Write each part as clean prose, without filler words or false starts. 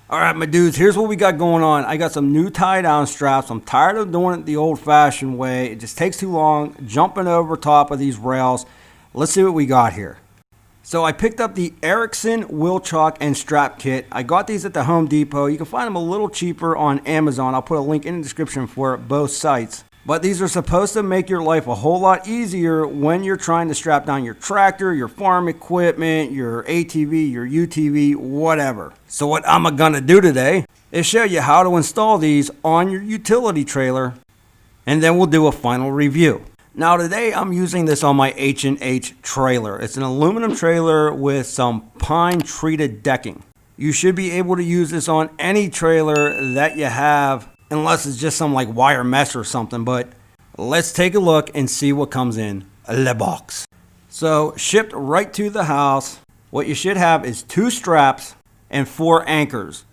All right, my dudes, here's what we got going on. I got some new tie-down straps. I'm tired of doing it the old-fashioned way. It just takes too long, jumping over top of these rails. Let's see what we got here. So I picked up the Erickson wheel chock and strap kit. I got these at the Home Depot. You can find them a little cheaper on Amazon. I'll put a link in the description for both sites. But these are supposed to make your life a whole lot easier when you're trying to strap down your tractor, your farm equipment, your ATV, your UTV, whatever. So what I'm gonna do today is show you how to install these on your utility trailer, and then we'll do a final review. Now today I'm using this on my H&H trailer. It's an aluminum trailer with some pine treated decking. You should be able to use this on any trailer that you have, unless it's just some like wire mesh or something. But let's take a look and see what comes in the box. So shipped right to the house, what you should have is 2 straps and 4 anchors.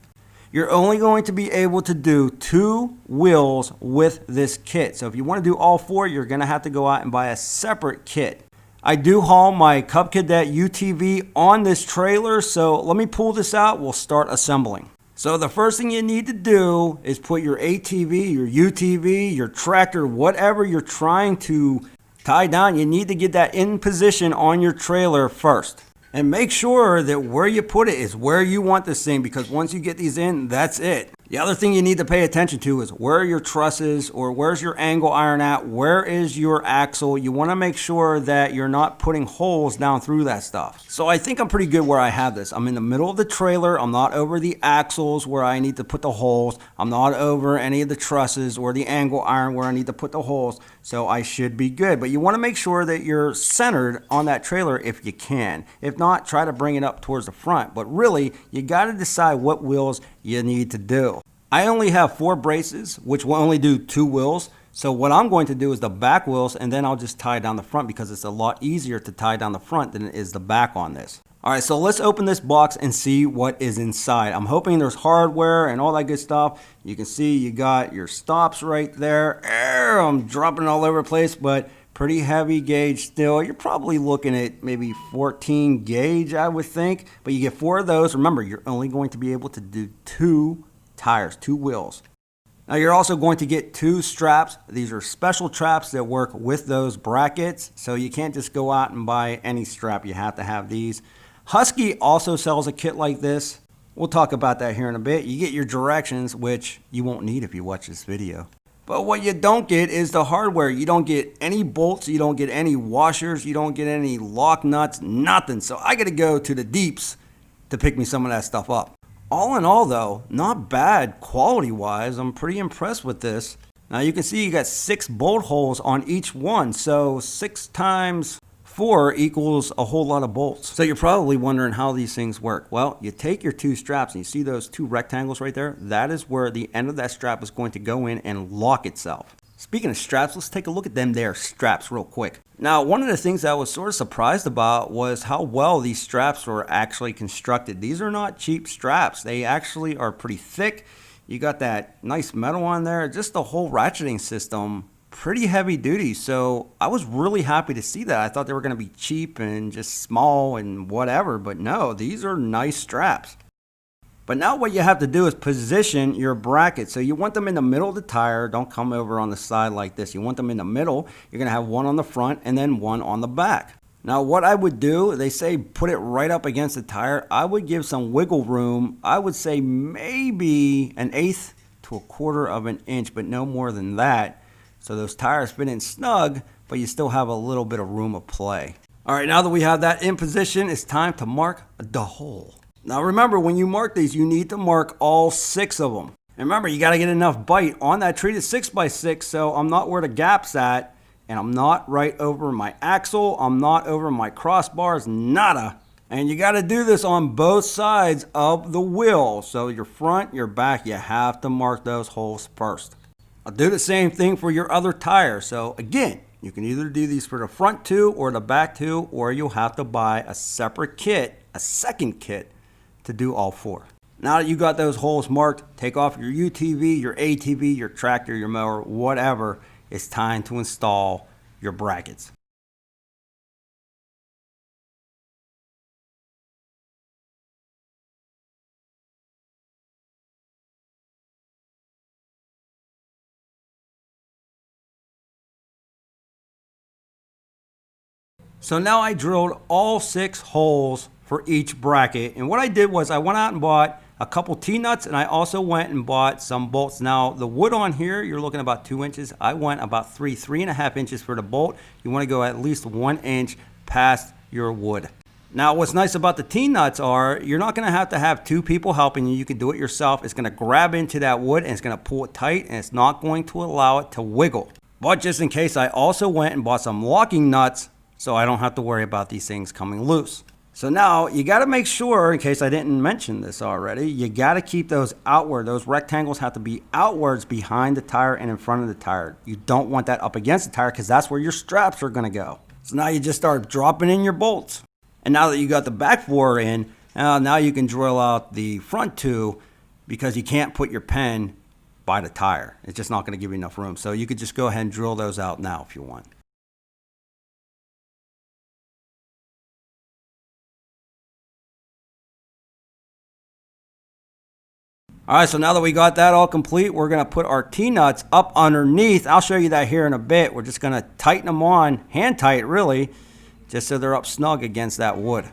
You're only going to be able to do 2 wheels with this kit. So if you want to do all 4, you're going to have to go out and buy a separate kit. I do haul my Cub Cadet UTV on this trailer, so let me pull this out. We'll start assembling. So the first thing you need to do is put your ATV, your UTV, your tractor, whatever you're trying to tie down, you need to get that in position on your trailer first. And make sure that where you put it is where you want this thing, because once you get these in, that's it. The other thing you need to pay attention to is where are your trusses, or where's your angle iron at, where is your axle. You want to make sure that you're not putting holes down through that stuff. So I think I'm pretty good where I have this. I'm in the middle of the trailer. I'm not over the axles where I need to put the holes. I'm not over any of the trusses or the angle iron where I need to put the holes. So I should be good. But you want to make sure that you're centered on that trailer if you can. If not, try to bring it up towards the front. But really, you got to decide what wheels you need to do. I only have 4 braces, which will only do 2 wheels. So what I'm going to do is the back wheels, and then I'll just tie down the front, because it's a lot easier to tie down the front than it is the back on this. All right, so let's open this box and see what is inside. I'm hoping there's hardware and all that good stuff. You can see you got your stops right there. I'm dropping it all over the place, but pretty heavy gauge still. You're probably looking at maybe 14 gauge, I would think. But you get 4 of those. Remember, you're only going to be able to do 2 tires, 2 wheels. Now you're also going to get 2 straps. These are special straps that work with those brackets, so you can't just go out and buy any strap. You have to have these. Husky also sells a kit like this. We'll talk about that here in a bit. You get your directions, which you won't need if you watch this video. But what you don't get is the hardware. You don't get any bolts, you don't get any washers, you don't get any lock nuts, nothing. So I got to go to the deeps to pick me some of that stuff up. All in all though, not bad quality wise. I'm pretty impressed with this. Now you can see you got 6 bolt holes on each one. So 6 times 4 equals a whole lot of bolts. So you're probably wondering how these things work. Well, you take your 2 straps and you see those 2 rectangles right there? That is where the end of that strap is going to go in and lock itself. Speaking of straps, let's take a look at them there straps real quick. Now, one of the things I was sort of surprised about was how well these straps were actually constructed. These are not cheap straps. They actually are pretty thick. You got that nice metal on there. Just the whole ratcheting system, pretty heavy duty. So I was really happy to see that. I thought they were going to be cheap and just small and whatever, but no, these are nice straps. But now what you have to do is position your brackets. So you want them in the middle of the tire. Don't come over on the side like this. You want them in the middle. You're going to have one on the front and then one on the back. Now what I would do, they say put it right up against the tire. I would give some wiggle room. I would say maybe 1/8 to 1/4 of an inch, but no more than that. So those tires fit in snug, but you still have a little bit of room of play. All right, now that we have that in position, it's time to mark the hole. Now remember, when you mark these, you need to mark all 6 of them. And remember, you got to get enough bite on that treated 6x6, so I'm not where the gap's at, and I'm not right over my axle, I'm not over my crossbars, nada. And you got to do this on both sides of the wheel. So your front, your back, you have to mark those holes first. I'll do the same thing for your other tire. So again, you can either do these for the front 2 or the back 2, or you'll have to buy a separate kit, a second kit, to do all 4. Now that you got those holes marked, take off your UTV, your ATV, your tractor, your mower, whatever. It's time to install your brackets. So now I drilled all 6 holes for each bracket. And what I did was I went out and bought a couple T-nuts, and I also went and bought some bolts. Now the wood on here, you're looking about 2 inches. I went about 3.5 inches for the bolt. You want to go at least 1 inch past your wood. Now what's nice about the T-nuts are you're not going to have 2 people helping you. You can do it yourself. It's going to grab into that wood and it's going to pull it tight, and it's not going to allow it to wiggle. But just in case, I also went and bought some locking nuts so I don't have to worry about these things coming loose. So now you got to make sure, in case I didn't mention this already, you got to keep those outward. Those rectangles have to be outwards behind the tire and in front of the tire. You don't want that up against the tire because that's where your straps are going to go. So now you just start dropping in your bolts. And now that you got the back 4 in, now you can drill out the front 2 because you can't put your pen by the tire. It's just not going to give you enough room. So you could just go ahead and drill those out now if you want. All right, so now that we got that all complete, we're going to put our T-nuts up underneath. I'll show you that here in a bit. We're just going to tighten them on, hand tight really, just so they're up snug against that wood.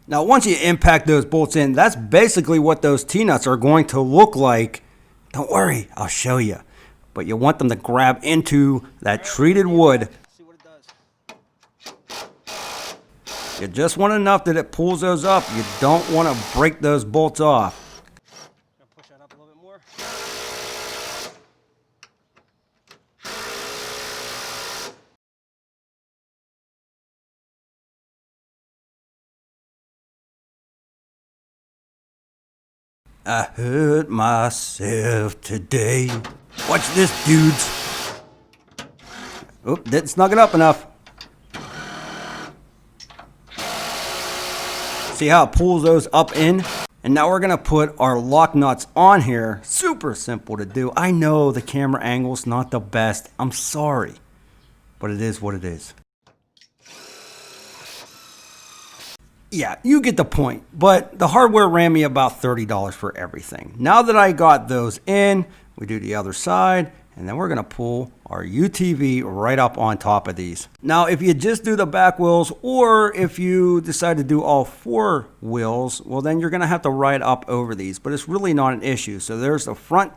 Now, once you impact those bolts in, that's basically what those T-nuts are going to look like. Don't worry, I'll show you. But you want them to grab into that treated wood. See what it does. You just want enough that it pulls those up. You don't want to break those bolts off. Push that up a little bit more. I hurt myself today. Watch this, dudes. Oop, didn't snug it up enough. See how it pulls those up in? And now we're going to put our lock nuts on here. Super simple to do. I know the camera angle's not the best. I'm sorry. But it is what it is. Yeah, you get the point. But the hardware ran me about $30 for everything. Now that I got those in, we do the other side. And then we're going to pull our UTV right up on top of these. Now, if you just do the back wheels, or if you decide to do all 4 wheels, well, then you're going to have to ride up over these. But it's really not an issue. So there's the front,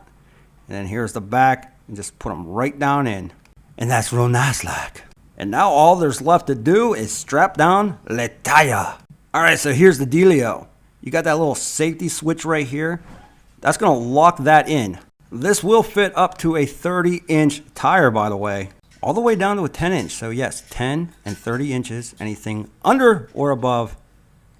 and then here's the back, and just put them right down in. And that's real nice like. And now all there's left to do is strap down the tire. All right, so here's the dealio. You got that little safety switch right here. That's going to lock that in. This will fit up to a 30-inch tire, by the way, all the way down to a 10-inch. So yes, 10 and 30 inches, anything under or above,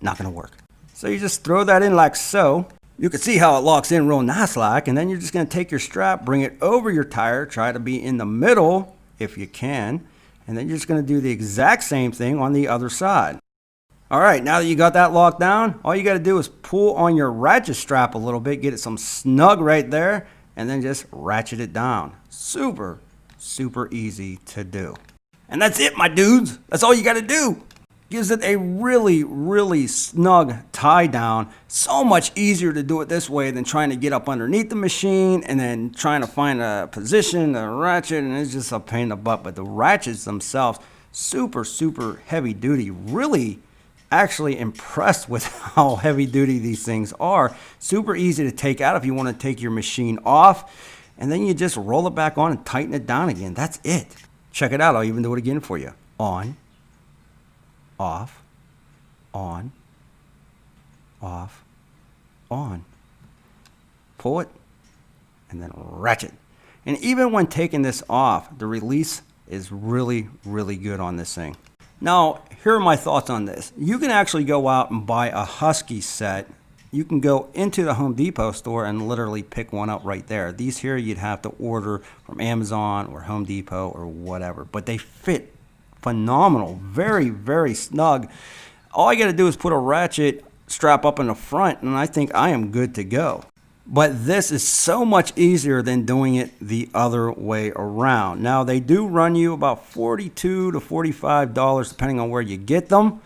not going to work. So you just throw that in like so. You can see how it locks in real nice like, and then you're just going to take your strap, bring it over your tire, try to be in the middle if you can, and then you're just going to do the exact same thing on the other side. All right, now that you got that locked down, all you got to do is pull on your ratchet strap a little bit, get it some snug right there, and then just ratchet it down. Super, super easy to do. And that's it, my dudes. That's all you got to do. Gives it a really, really snug tie down. So much easier to do it this way than trying to get up underneath the machine and then trying to find a position, a ratchet, and it's just a pain in the butt. But the ratchets themselves, super, super heavy duty. Really actually impressed with how heavy duty these things are. Super easy to take out if you want to take your machine off, and then you just roll it back on and tighten it down again. That's it. Check it out. I'll even do it again for you. On, off, on, off, on. Pull it and then ratchet. And even when taking this off, the release is really, really good on this thing. Now, here are my thoughts on this. You can actually go out and buy a Husky set. You can go into the Home Depot store and literally pick one up right there. These here you'd have to order from Amazon or Home Depot or whatever. But they fit phenomenal. Very, very snug. All I got to do is put a ratchet strap up in the front, and I think I am good to go. But this is so much easier than doing it the other way around. Now, they do run you about $42 to $45 depending on where you get them.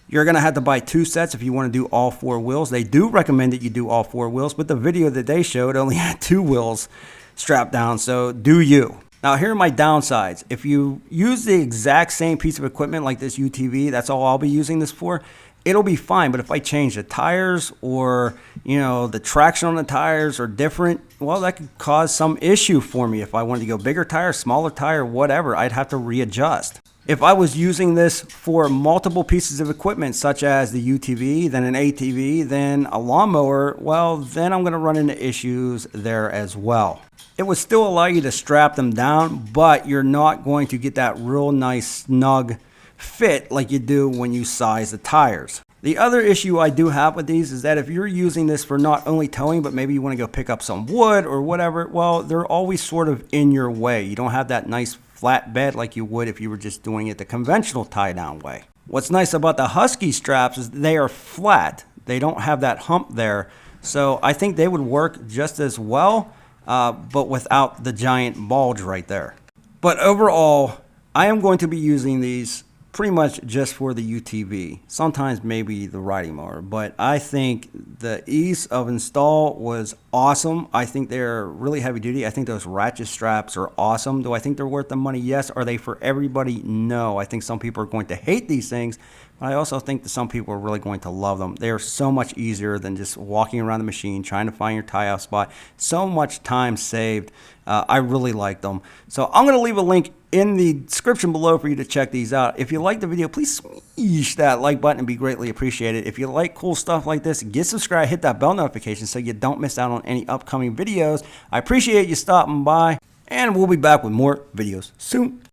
You're going to have to buy 2 sets if you want to do all 4 wheels. They do recommend that you do all 4 wheels, but the video that they showed only had 2 wheels strapped down, so do you. Now here are my downsides. If you use the exact same piece of equipment like this UTV, that's all I'll be using this for, it'll be fine. But if I change the tires or, the traction on the tires are different, well, that could cause some issue for me. If I wanted to go bigger tire, smaller tire, whatever, I'd have to readjust. If I was using this for multiple pieces of equipment, such as the UTV, then an ATV, then a lawnmower, well, then I'm going to run into issues there as well. It would still allow you to strap them down, but you're not going to get that real nice snug fit like you do when you size the tires. The other issue I do have with these is that if you're using this for not only towing, but maybe you want to go pick up some wood or whatever, well, they're always sort of in your way. You don't have that nice flat bed like you would if you were just doing it the conventional tie-down way. What's nice about the Husky straps is they are flat. They don't have that hump there. So I think they would work just as well, but without the giant bulge right there. But overall, I am going to be using these pretty much just for the UTV, sometimes maybe the riding mower, but I think the ease of install was awesome. I think they're really heavy duty. I think those ratchet straps are awesome. Do I think they're worth the money? Yes. Are they for everybody? No. I think some people are going to hate these things, but I also think that some people are really going to love them. They are so much easier than just walking around the machine trying to find your tie-off spot. So much time saved. I really like them. So I'm going to leave a link in the description below for you to check these out. If you like the video, please smash that like button and be greatly appreciated. If you like cool stuff like this, get subscribed, hit that bell notification so you don't miss out on any upcoming videos. I appreciate you stopping by, and we'll be back with more videos soon.